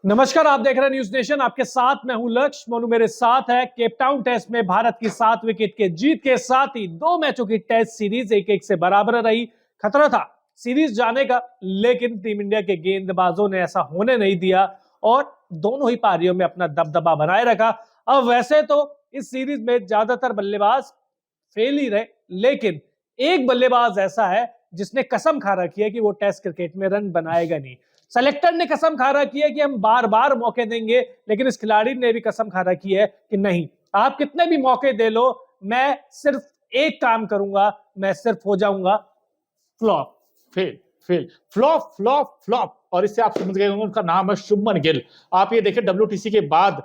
नमस्कार, आप देख रहे हैं न्यूज नेशन। आपके साथ मैं हूं लक्ष्य मोनू। मेरे साथ है केपटाउन टेस्ट में भारत की 7 विकेट के जीत के साथ ही 2 मैचों की टेस्ट सीरीज 1-1 से बराबर रही। खतरा था सीरीज जाने का, लेकिन टीम इंडिया के गेंदबाजों ने ऐसा होने नहीं दिया और दोनों ही पारियों में अपना दबदबा बनाए रखा। अब वैसे तो इस सीरीज में ज्यादातर बल्लेबाज फेल ही रहे, लेकिन एक बल्लेबाज ऐसा है जिसने कसम खा रखी है कि वो टेस्ट क्रिकेट में रन बनाएगा नहीं। सेलेक्टर ने कसम खा रखी है कि हम बार बार मौके देंगे, लेकिन इस खिलाड़ी ने भी कसम खा रखी है कि नहीं, आप कितने भी मौके दे लो, मैं सिर्फ एक काम करूंगा, मैं सिर्फ हो जाऊंगा flop. Fail fail flop flop flop. और इससे आप समझ गए होंगे उनका नाम है शुभमन गिल। आप ये देखिए WTC के बाद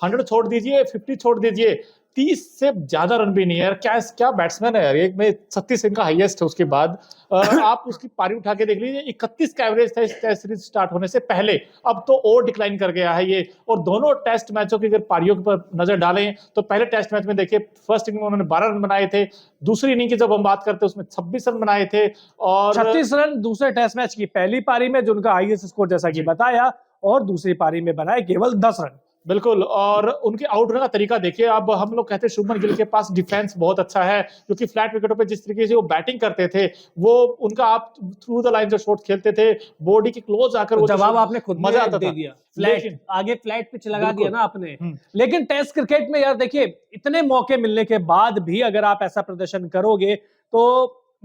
100 छोड़ दीजिए, 50 छोड़ दीजिए, 30 से ज्यादा रन भी नहीं है यार। क्या क्या बैट्समैन है यार। एक में 36 इनका हाईएस्ट है। उसके बाद आप उसकी पारी उठा के देख लीजिए, 31 का एवरेज था इस टेस्ट सीरीज स्टार्ट होने से पहले। अब तो और डिक्लाइन कर गया है ये। और दोनों टेस्ट मैचों की अगर पारियों पर नजर डालें तो पहले टेस्ट मैच में देखिए फर्स्ट इनिंग में उन्होंने 12 रन बनाए थे। दूसरी इनिंग की जब हम बात करते हैं उसमें 26 रन बनाए थे और 36 रन दूसरे टेस्ट मैच की पहली पारी में, जो उनका हाईएस्ट स्कोर जैसा कि बताया, और दूसरी पारी में बनाए केवल 10 रन। बिल्कुल। और उनके आउट होने का तरीका देखिए। अब हम लोग कहते हैं शुभमन गिल के पास डिफेंस बहुत अच्छा है, क्योंकि फ्लैट विकेटों पे जिस तरीके से वो बैटिंग करते थे, वो उनका आप थ्रू द लाइन जो शॉट खेलते थे, बॉडी के क्लोज आकर तो वो जवाब आपने खुद मजा आता दे था। दिया। फ्लैट आगे फ्लैट पिच लगा दिया ना आपने। हम्म। लेकिन टेस्ट क्रिकेट में यार देखिए, इतने मौके मिलने के बाद भी अगर आप ऐसा प्रदर्शन करोगे तो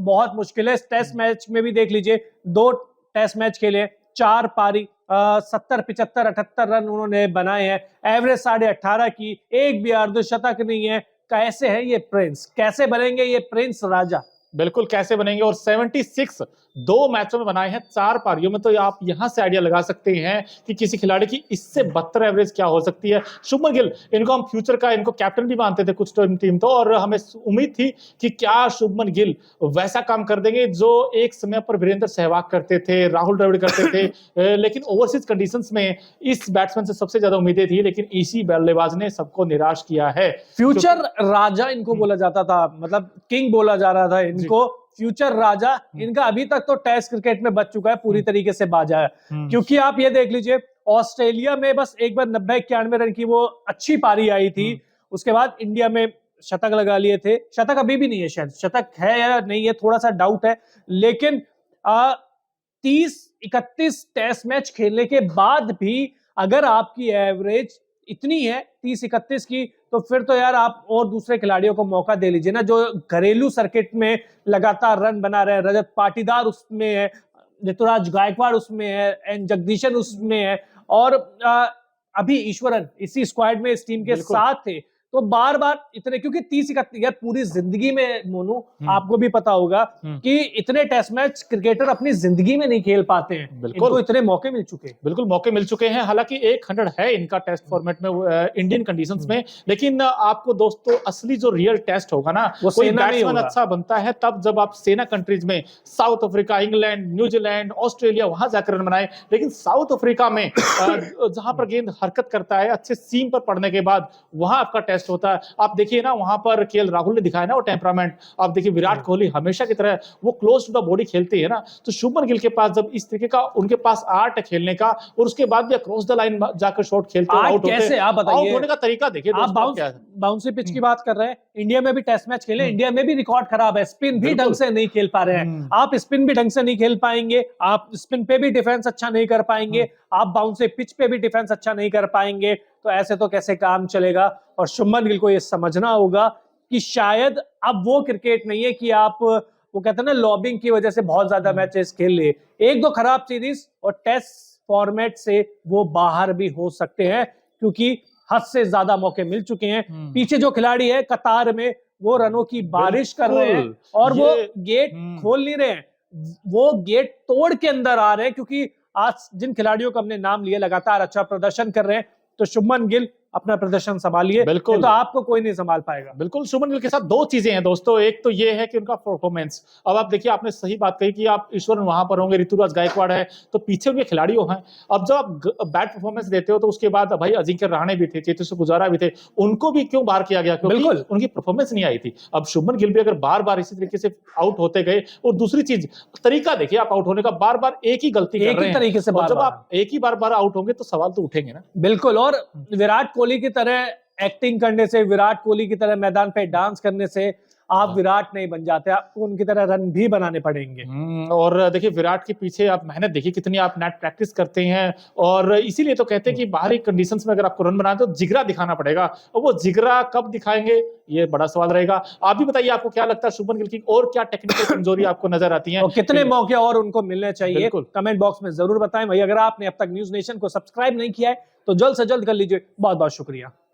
बहुत मुश्किल है। टेस्ट मैच में भी देख लीजिए, 2 टेस्ट मैच खेले, 4 पारी, 70, 75, 78 रन उन्होंने बनाए हैं। एवरेज 18.5 की, एक भी अर्धशतक नहीं है। कैसे है ये प्रिंस, कैसे बनेंगे ये प्रिंस राजा? बिल्कुल कैसे बनेंगे। और 76 2 मैचों में बनाए हैं, 4 पारियों में। तो आप यहां से आइडिया लगा सकते हैं कि किसी खिलाड़ी की इससे बदतर एवरेज क्या हो सकती है। शुभमन गिल, इनको हम फ्यूचर का इनको कैप्टन भी मानते थे कुछ टीम तो, और हमें उम्मीद थी कि क्या शुभमन गिल वैसा काम कर देंगे जो एक समय पर वीरेंद्र सहवाग करते थे, राहुल द्रविड़ करते थे। लेकिन ओवरसीज कंडीशंस में इस बैट्समैन से सबसे ज्यादा उम्मीदें थी, लेकिन इसी बल्लेबाज ने सबको निराश किया है। फ्यूचर राजा इनको बोला जाता था, मतलब किंग बोला जा रहा था इनको, फ्यूचर राजा। इनका अभी तक तो टेस्ट क्रिकेट में बच चुका है, पूरी तरीके से बाजा है। क्योंकि आप ये देख लीजिए, ऑस्ट्रेलिया में बस एक बार 90-91 रन की वो अच्छी पारी आई थी। उसके बाद इंडिया में शतक लगा लिए थे। शतक अभी भी नहीं है, शायद शतक है या नहीं है, थोड़ा सा डाउट है। लेकिन 30-31 टेस्ट मैच खेलने के बाद भी अगर आपकी एवरेज इतनी है 30-31 की, तो फिर तो यार आप और दूसरे खिलाड़ियों को मौका दे लीजिए ना, जो घरेलू सर्किट में लगातार रन बना रहे हैं। रजत पाटीदार उसमें है, ऋतुराज गायकवाड़ उसमें है, एन जगदीशन उसमें है, और अभी ईश्वरन इसी स्क्वाड में इस टीम के साथ थे। तो बार बार इतने, क्योंकि 30-31 यार पूरी जिंदगी में मोनू आपको भी पता होगा कि इतने टेस्ट मैच क्रिकेटर अपनी जिंदगी में नहीं खेल पाते हैं। इनको इतने मौके मिल चुके हैं। बिल्कुल मौके मिल चुके हैं। हालांकि 100 है इनका टेस्ट फॉर्मेट में इंडियन कंडीशंस में, लेकिन आपको दोस्तों असली जो रियल टेस्ट होगा ना, वो कोई बैट्समैन अच्छा बनता है तब जब आप सेना कंट्रीज में, south Africa, England, New Zealand, Australia, वहां जाकर रन बनाए। लेकिन साउथ अफ्रीका में जहां पर गेंद हरकत करता है, अच्छे सीम पर पड़ने के बाद वहां आपका टेस्ट होता है। आप देखिए ना, वहां पर केएल राहुल ने दिखाया ना वो टेम्परामेंट। आप देखिए विराट कोहली हमेशा की तरह वो क्लोज टू द बॉडी खेलते हैं ना। तो शुभमन गिल के पास जब इस तरीके का उनके पास आर्ट है खेलने का, और उसके बाद भी अक्रॉस द लाइन जाकर शॉट खेलते हैं, आउट होते हैं। आप बताइए, आउट होने का तरीका देखिए। आप बाउंसी पिच की बात कर रहे हैं। इंडिया में भी टेस्ट मैच खेले, इंडिया में भी रिकॉर्ड खराब है, स्पिन भी ढंग से नहीं खेल पा रहे हैं। आप स्पिन भी ढंग से नहीं खेल पाएंगे, आप स्पिन पे भी डिफेंस अच्छा नहीं कर पाएंगे, आप बाउंसी पिच पे भी डिफेंस अच्छा नहीं कर पाएंगे। तो ऐसे तो कैसे काम चलेगा? और शुभमन गिल को यह समझना होगा कि शायद अब वो क्रिकेट नहीं है कि आप, वो कहते हैं ना, लॉबिंग की वजह से बहुत ज्यादा मैचेस खेल ले, 1-2 खराब सीरीज और टेस्ट फॉर्मेट से वो बाहर भी हो सकते हैं, क्योंकि हद से ज्यादा मौके मिल चुके हैं। पीछे जो खिलाड़ी है कतार में, वो रनों की बारिश कर रहे हैं और वो गेट खोल नहीं रहे हैं, वो गेट तोड़ के अंदर आ रहे हैं। क्योंकि आज जिन खिलाड़ियों का हमने नाम लिया लगातार अच्छा प्रदर्शन कर रहे हैं, तो शुभमन गिल अपना प्रदर्शन संभालिए, बिल्कुल। नहीं तो आपको कोई नहीं संभाल पाएगा। बिल्कुल, शुभमन गिल के साथ 2 चीजें हैं दोस्तों। एक तो ये है कि उनका परफॉर्मेंस। अब आप देखिए, आपने सही बात कही कि आप ईश्वरन वहां पर होंगे, ऋतुराज गायकवाड़ है, तो पीछे उनके खिलाड़ी हैं। अब जब आप बैड परफॉर्मेंस देते हो तो उसके बाद भाई अजिंक्य रहाणे भी थे, चेतेश्वर पुजारा भी थे, उनको भी क्यों बाहर किया गया? क्योंकि बिल्कुल। उनकी परफॉर्मेंस नहीं आई थी। अब शुभमन गिल भी अगर बार-बार इसी तरीके से आउट होते गए, और दूसरी चीज, तरीका देखिए आप आउट होने का, बार-बार एक ही गलती कर एक रहे ही हैं। तरीके से और जब बार-बार। आप एक ही बार-बार आउट होंगे तो सवाल तो उठेंगे ना। बिल्कुल, और विराट कोहली की तरह एक्टिंग करने से, विराट कोहली की तरह मैदान पे डांस करने से आप विराट नहीं बन जाते, आपको उनकी तरह रन भी बनाने पड़ेंगे। और देखिए विराट के पीछे आप मेहनत देखिए कितनी, आप नेट प्रैक्टिस करते हैं, और इसीलिए तो कहते हैं कि बाहरी कंडीशंस में अगर आपको रन बनाना है तो जिगरा दिखाना पड़ेगा, और वो जिगरा कब दिखाएंगे ये बड़ा सवाल रहेगा। आप भी बताइए, आपको क्या लगता है शुभमन गिल की और क्या टेक्निकल कमजोरी आपको नजर आती है? और कितने मौके और उनको मिलने चाहिए, बिल्कुल। कमेंट बॉक्स में जरूर बताएं। वही अगर आपने अब तक न्यूज नेशन को सब्सक्राइब नहीं किया है तो जल्द से जल्द कर लीजिए। बहुत बहुत शुक्रिया।